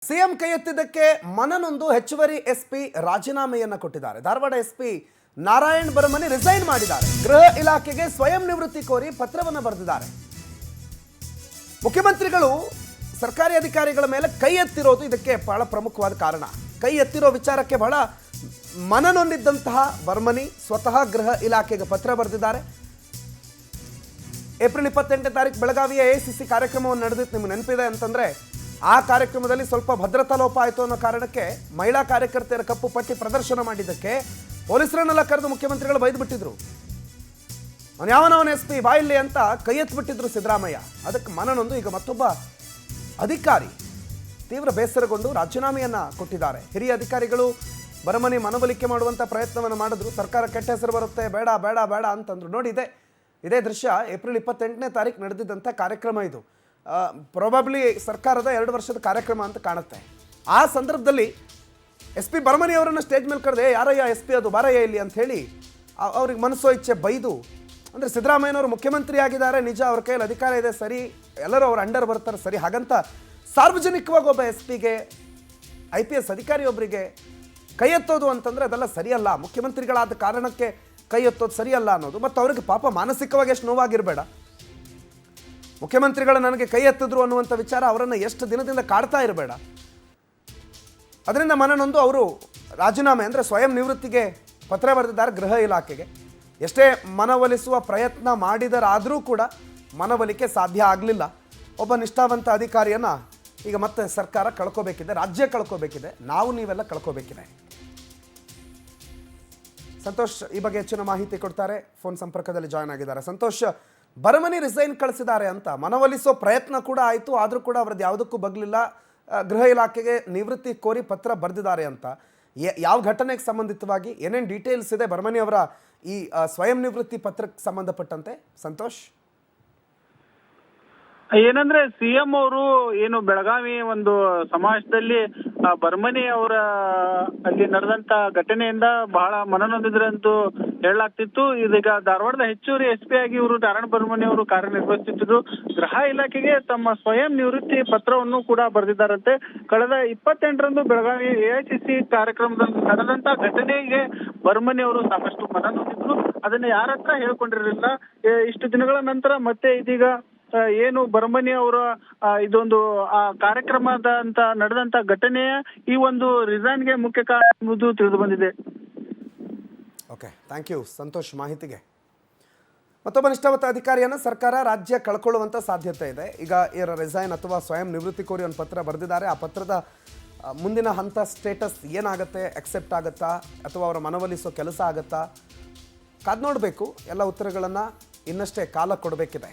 CM ಕೈ ಎತ್ತಿದ್ದಕ್ಕೆ ಮನನೊಂದು ಹೆಚ್ಚುವರಿ SP ರಾಜೀನಾಮೆಯನ್ನ ಕೊಟ್ಟಿದ್ದಾರೆ. ಧಾರವಾಡ ಎಸ್ಪಿ ನಾರಾಯಣ್ ಬರಮನಿ ರಿಸೈನ್ ಮಾಡಿದ್ದಾರೆ. ಗೃಹ ಇಲಾಖೆಗೆ ಸ್ವಯಂ ನಿವೃತ್ತಿ ಕೋರಿ ಪತ್ರವನ್ನು ಬರೆದಿದ್ದಾರೆ. ಮುಖ್ಯಮಂತ್ರಿಗಳು ಸರ್ಕಾರಿ ಅಧಿಕಾರಿಗಳ ಮೇಲೆ ಕೈ ಎತ್ತಿರೋದು ಇದಕ್ಕೆ ಬಹಳ ಪ್ರಮುಖವಾದ ಕಾರಣ. ಕೈ ಎತ್ತಿರೋ ವಿಚಾರಕ್ಕೆ ಬಹಳ ಮನನೊಂದಿದ್ದಂತಹ ಬರ್ಮನಿ ಸ್ವತಃ ಗೃಹ ಇಲಾಖೆಗೆ ಪತ್ರ ಬರೆದಿದ್ದಾರೆ. ಏಪ್ರಿಲ್ 28ನೇ ತಾರೀಕು ಬೆಳಗಾವಿಯ ಎಐಸಿಸಿ ಕಾರ್ಯಕ್ರಮವನ್ನು ನಡೆದಿತ್ತು. ನಿಮ್ಗೆ ನೆನಪಿದೆ ಅಂತಂದ್ರೆ ಆ ಕಾರ್ಯಕ್ರಮದಲ್ಲಿ ಸ್ವಲ್ಪ ಭದ್ರತಾ ಲೋಪ ಆಯಿತು ಅನ್ನೋ ಕಾರಣಕ್ಕೆ ಮಹಿಳಾ ಕಾರ್ಯಕರ್ತೆಯರ ಕಪ್ಪು ಪಟ್ಟಿ ಪ್ರದರ್ಶನ ಮಾಡಿದ್ದಕ್ಕೆ ಪೊಲೀಸರನ್ನೆಲ್ಲ ಕರೆದು ಮುಖ್ಯಮಂತ್ರಿಗಳು ಬೈದು ಬಿಟ್ಟಿದ್ರು. ಯಾವನವನ ಎಸ್ ಪಿ ಬಾಯಿಲ್ಲಿ ಅಂತ ಕೈ ಎತ್ತಿಬಿಟ್ಟಿದ್ರು ಸಿದ್ದರಾಮಯ್ಯ. ಅದಕ್ಕೆ ಮನನೊಂದು ಈಗ ಮತ್ತೊಬ್ಬ ಅಧಿಕಾರಿ ತೀವ್ರ ಬೇಸರಗೊಂಡು ರಾಜೀನಾಮೆಯನ್ನ ಕೊಟ್ಟಿದ್ದಾರೆ. ಹಿರಿಯ ಅಧಿಕಾರಿಗಳು ಬರಮನಿ ಮನವೊಲಿಕೆ ಮಾಡುವಂಥ ಪ್ರಯತ್ನವನ್ನು ಮಾಡಿದ್ರು. ಸರ್ಕಾರ ಕೆಟ್ಟ ಹೆಸರು ಬರುತ್ತೆ, ಬೇಡ ಬೇಡ ಬೇಡ ಅಂತಂದ್ರು. ನೋಡಿ, ಇದೇ ದೃಶ್ಯ ಏಪ್ರಿಲ್ 28ನೇ ತಾರೀಕು ನಡೆದಿದ್ದಂಥ ಕಾರ್ಯಕ್ರಮ. ಇದು ಪ್ರೊಬಬ್ಲಿ ಸರ್ಕಾರದ 2 ವರ್ಷದ ಕಾರ್ಯಕ್ರಮ ಅಂತ ಕಾಣುತ್ತೆ. ಆ ಸಂದರ್ಭದಲ್ಲಿ ಎಸ್ ಪಿ ಬರಮನಿ ಅವರನ್ನು ಸ್ಟೇಜ್ ಮೇಲೆ ಕರೆದೆ, ಯಾರಯ್ಯ ಎಸ್ ಪಿ ಅದು ಬಾರಯ್ಯ ಇಲ್ಲಿ ಅಂತ ಹೇಳಿ ಅವ್ರಿಗೆ ಮನಸ್ಸೋ ಇಚ್ಛೆ ಬೈದು, ಅಂದರೆ ಸಿದ್ದರಾಮಯ್ಯನವರು ಮುಖ್ಯಮಂತ್ರಿ ಆಗಿದ್ದಾರೆ, ನಿಜ ಅವ್ರ ಕೈಯಲ್ಲಿ ಅಧಿಕಾರ ಇದೆ, ಸರಿ, ಎಲ್ಲರೂ ಅವ್ರ ಅಂಡರ್ ಬರ್ತಾರೆ, ಸರಿ, ಹಾಗಂತ ಸಾರ್ವಜನಿಕವಾಗಿ ಒಬ್ಬ ಎಸ್ ಪಿಗೆ IPS ಅಧಿಕಾರಿಯೊಬ್ಬರಿಗೆ ಕೈ ಎತ್ತೋದು ಅಂತಂದರೆ ಅದೆಲ್ಲ ಸರಿಯಲ್ಲ. ಮುಖ್ಯಮಂತ್ರಿಗಳಾದ ಕಾರಣಕ್ಕೆ ಕೈ ಎತ್ತೋದು ಸರಿಯಲ್ಲ ಅನ್ನೋದು. ಮತ್ತು ಅವ್ರಿಗೆ ಪಾಪ ಮಾನಸಿಕವಾಗಿ ಎಷ್ಟು ನೋವಾಗಿರಬೇಡ. ಮುಖ್ಯಮಂತ್ರಿಗಳು ನನಗೆ ಕೈ ಎತ್ತಿದ್ರು ಅನ್ನುವಂಥ ವಿಚಾರ ಅವರನ್ನು ಎಷ್ಟು ದಿನದಿಂದ ಕಾಡ್ತಾ ಇರಬೇಡ. ಅದರಿಂದ ಮನನೊಂದು ಅವರು ರಾಜೀನಾಮೆ ಅಂದರೆ ಸ್ವಯಂ ನಿವೃತ್ತಿಗೆ ಪತ್ರ ಬರೆದಿದ್ದಾರೆ ಗೃಹ ಇಲಾಖೆಗೆ. ಎಷ್ಟೇ ಮನವೊಲಿಸುವ ಪ್ರಯತ್ನ ಮಾಡಿದರಾದರೂ ಕೂಡ ಮನವೊಲಿಕೆ ಸಾಧ್ಯ ಆಗಲಿಲ್ಲ. ಒಬ್ಬ ನಿಷ್ಠಾವಂತ ಅಧಿಕಾರಿಯನ್ನು ಈಗ ಮತ್ತೆ ಸರ್ಕಾರ ಕಳ್ಕೋಬೇಕಿದೆ, ರಾಜ್ಯ ಕಳ್ಕೋಬೇಕಿದೆ, ನೀವೆಲ್ಲ ಕಳ್ಕೋಬೇಕಿದೆ. ಸಂತೋಷ್ ಈ ಬಗ್ಗೆ ಹೆಚ್ಚಿನ ಮಾಹಿತಿ ಕೊಡ್ತಾರೆ. ಫೋನ್ ಸಂಪರ್ಕದಲ್ಲಿ ಜಾಯ್ನ್ ಆಗಿದ್ದಾರೆ. ಸಂತೋಷ್, ಬರಮನಿ ರಿಸೈನ್ ಕಳಿಸಿದ್ದಾರೆ ಅಂತ ಮನವೊಲಿಸೋ ಪ್ರಯತ್ನ ಕೂಡ ಆಯಿತು, ಆದರೂ ಕೂಡ ಅವ್ರದ್ದು ಯಾವುದಕ್ಕೂ ಬಗ್ಲಿಲ್ಲ. ಗೃಹ ಇಲಾಖೆಗೆ ನಿವೃತ್ತಿ ಕೋರಿ ಪತ್ರ ಬರೆದಿದ್ದಾರೆ ಅಂತ ಯಾವ ಘಟನೆಗೆ ಸಂಬಂಧಿತವಾಗಿ ಏನೇನು ಡೀಟೇಲ್ಸ್ ಇದೆ ಬರಮನಿ ಅವರ ಈ ಸ್ವಯಂ ನಿವೃತ್ತಿ ಪತ್ರಕ್ಕೆ ಸಂಬಂಧಪಟ್ಟಂತೆ? ಸಂತೋಷ್, ಏನಂದ್ರೆ ಸಿಎಂ ಅವರು ಏನು ಬೆಳಗಾವಿ ಒಂದು ಸಮಾವೇಶದಲ್ಲಿ ಬರ್ಮನಿ ಅವರ ಅಲ್ಲಿ ನಡೆದಂತ ಘಟನೆಯಿಂದ ಬಹಳ ಮನನೊಂದಿದ್ರಂತೂ ಹೇಳಲಾಗ್ತಿತ್ತು. ಇದೀಗ ಧಾರವಾಡದ ಹೆಚ್ಚುವರಿ SP ಆಗಿ ಇವರು ನಾರಾಯಣ್ ಬರ್ಮನಿ ಅವರು ಕಾರ್ಯನಿರ್ವಹಿಸುತ್ತಿದ್ರು. ಗೃಹ ಇಲಾಖೆಗೆ ತಮ್ಮ ಸ್ವಯಂ ನಿವೃತ್ತಿ ಪತ್ರವನ್ನು ಕೂಡ ಬರೆದಿದ್ದಾರಂತೆ. ಕಳೆದ 28ರಂದು ಬೆಳಗಾವಿ AICC ಕಾರ್ಯಕ್ರಮದಲ್ಲಿ ನಡೆದಂತ ಘಟನೆಗೆ ಬರ್ಮನಿ ಅವರು ಸಾಕಷ್ಟು ಮನನೊಂದಿದ್ರು. ಅದನ್ನ ಯಾರ ಹತ್ರ ಹೇಳ್ಕೊಂಡಿರಲಿಲ್ಲ. ಇಷ್ಟು ದಿನಗಳ ನಂತರ ಮತ್ತೆ ಇದೀಗ ಏನು ಬರ್ಮನಿ ಅವರ ಇದೊಂದು ಕಾರ್ಯಕ್ರಮದ ಅಂತ ನಡೆದಂತ ಘಟನೆಯ ಈ ಒಂದು ರಿಸೈನ್ಗೆ ಮುಖ್ಯ ಕಾರಣ ಎಂಬುದು ತಿಳಿದು ಬಂದಿದೆ. ಓಕೆ, ಥ್ಯಾಂಕ್ ಯು ಸಂತೋಷ್ ಮಾಹಿತಿಗೆ. ಮತ್ತೊಬ್ಬ ನಿಷ್ಠಾವಂತ ಅಧಿಕಾರಿಯನ್ನು ಸರ್ಕಾರ ರಾಜ್ಯ ಕಳ್ಕೊಳ್ಳುವಂಥ ಸಾಧ್ಯತೆ ಇದೆ. ಈಗ ಇವರ ರಿಸೈನ್ ಅಥವಾ ಸ್ವಯಂ ನಿವೃತ್ತಿ ಕೋರಿ ಒಂದು ಪತ್ರ ಬರೆದಿದ್ದಾರೆ. ಆ ಪತ್ರದ ಮುಂದಿನ ಹಂತ ಸ್ಟೇಟಸ್ ಏನಾಗುತ್ತೆ? ಅಕ್ಸೆಪ್ಟ್ ಆಗುತ್ತಾ ಅಥವಾ ಅವರ ಮನವೊಲಿಸೋ ಕೆಲಸ ಆಗುತ್ತಾ? ಕಾದು ನೋಡಬೇಕು. ಎಲ್ಲ ಉತ್ತರಗಳನ್ನು ಇನ್ನಷ್ಟೇ ಕಾಲ ಕೊಡಬೇಕಿದೆ.